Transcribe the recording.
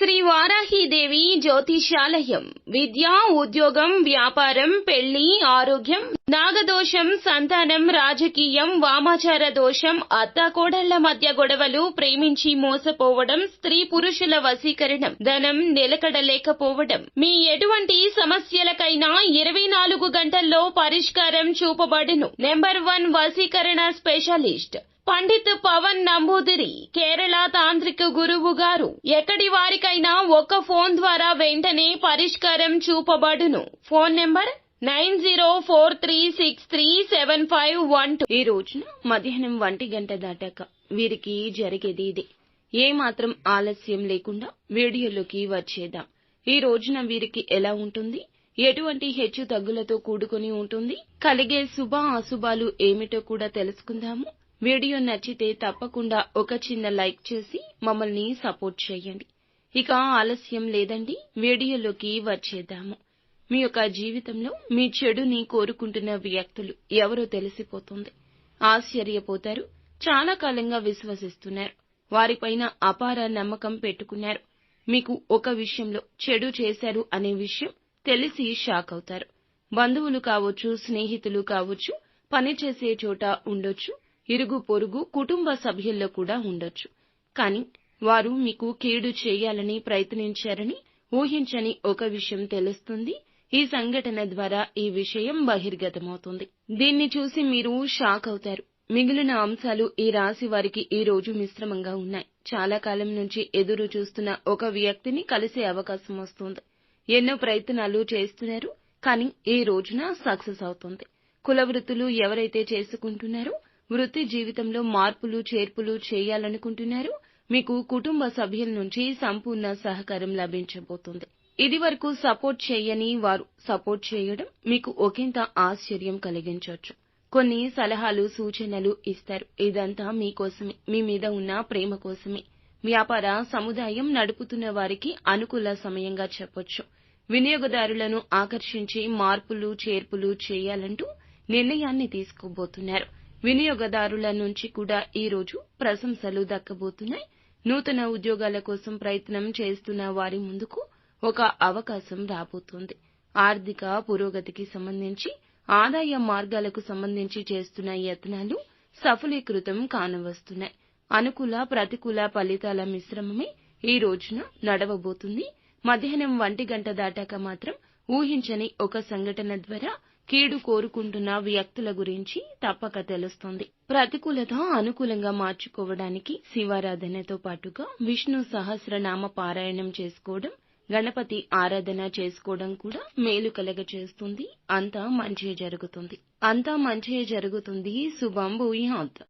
శ్రీ వారాహీదేవి జ్యోతిషాలయం విద్య, ఉద్యోగం, వ్యాపారం, పెళ్లి, ఆరోగ్యం, నాగదోషం, సంతానం, రాజకీయం, వామాచార దోషం, అత్తాకోడళ్ల మధ్య గొడవలు, ప్రేమించి మోసపోవడం, స్త్రీ పురుషుల వశీకరణం, ధనం నిలకడలేకపోవడం, మీ ఎటువంటి సమస్యలకైనా 24 గంటల్లో పరిష్కారం చూపబడును. నెంబర్ 1 వశీకరణ స్పెషలిస్ట్ పండిత్ పవన్ నంబూదిరి, కేరళ తాంత్రిక గురువు గారు. ఎక్కడి వారికైనా ఒక్క ఫోన్ ద్వారా వెంటనే పరిష్కారం చూపబడును. Phone number 9043637512. ఈ రోజున మధ్యాహ్నం 1 గంట దాటాక వీరికి జరిగేది ఇదే. ఏ మాత్రం ఆలస్యం లేకుండా వీడియోలోకి వచ్చేద్దాం. ఈ రోజున వీరికి ఎలా ఉంటుంది, ఎటువంటి హెచ్చు తగ్గులతో కూడుకొని ఉంటుంది, కలిగే శుభ అశుభాలు ఏమిటో కూడా తెలుసుకుందాము. వీడియో నచ్చితే తప్పకుండా ఒక చిన్న లైక్ చేసి మమ్మల్ని సపోర్ట్ చేయండి. ఇక ఆలస్యం లేదండి, వీడియోలోకి వచ్చేద్దాము. మీ యొక్క జీవితంలో మీ చెడుని కోరుకుంటున్న వ్యక్తులు ఎవరో తెలిసిపోతుంది. ఆశ్చర్యపోతారు. చాలా కాలంగా విశ్వసిస్తున్నారు. వారిపైన అపార నమ్మకం పెట్టుకున్నారు. మీకు ఒక విషయంలో చెడు చేశారు అనే విషయం తెలిసి షాక్ అవుతారు. బంధువులు కావచ్చు, స్నేహితులు కావచ్చు, పనిచేసే చోట ఉండొచ్చు, ఇరుగు పొరుగు కుటుంబ సభ్యుల్లో కూడా ఉండొచ్చు. కానీ వారు మీకు కీడు చేయాలని ప్రయత్నించారని ఊహించని ఒక విషయం తెలుస్తుంది. ఈ సంఘటన ద్వారా ఈ విషయం బహిర్గతమవుతుంది. దీన్ని చూసి మీరు షాక్ అవుతారు. మిగిలిన అంశాలు ఈ రాశి వారికి ఈ రోజు మిశ్రమంగా ఉన్నాయి. చాలా కాలం నుంచి ఎదురు చూస్తున్న ఒక వ్యక్తిని కలిసే అవకాశం వస్తుంది. ఎన్నో ప్రయత్నాలు చేస్తున్నారు, కానీ ఈ రోజున సక్సెస్ అవుతుంది. కుల వృత్తులు ఎవరైతే చేసుకుంటున్నారో, వృత్తి జీవితంలో మార్పులు చేర్పులు చేయాలనుకుంటున్నారు, మీకు కుటుంబ సభ్యుల నుంచి సంపూర్ణ సహకారం లభించబోతుంది. ఇది వరకు సపోర్ట్ చేయని వారు సపోర్ట్ చేయడం మీకు ఒకంత ఆశ్చర్యం కలిగించవచ్చు. కొన్ని సలహాలు, సూచనలు ఇస్తారు. ఇదంతా మీకోసమే, మీ మీద ఉన్న ప్రేమ కోసమే. వ్యాపార సముదాయం నడుపుతున్న వారికి అనుకూల సమయంగా చెప్పొచ్చు. వినియోగదారులను ఆకర్షించి మార్పులు చేర్పులు చేయాలంటూ నిర్ణయాన్ని తీసుకోబోతున్నారు. వినియోగదారుల నుంచి కూడా ఈ రోజు ప్రశంసలు దక్కబోతున్నాయి. నూతన ఉద్యోగాల కోసం ప్రయత్నం చేస్తున్న వారి ముందుకు ఒక అవకాశం రాబోతోంది. ఆర్థిక పురోగతికి సంబంధించి, ఆదాయ మార్గాలకు సంబంధించి చేస్తున్న యత్నాలు సఫలీకృతం కానవస్తున్నాయి. అనుకూల ప్రతికూల ఫలితాల మిశ్రమమే ఈ రోజున నడవబోతుంది. మధ్యాహ్నం 1 గంట దాటాక మాత్రం ఊహించని ఒక సంఘటన ద్వారా కీడు కోరుకుంటున్న వ్యక్తుల గురించి తప్పక తెలుస్తుంది. ప్రతికూలత అనుకూలంగా మార్చుకోవడానికి శివారాధనతో పాటుగా విష్ణు సహస్రనామ పారాయణం చేసుకోవడం, గణపతి ఆరాధన చేసుకోవడం కూడా మేలు కలగచేస్తుంది. అంతా మంచిగా జరుగుతుంది. శుభం భూయాత్.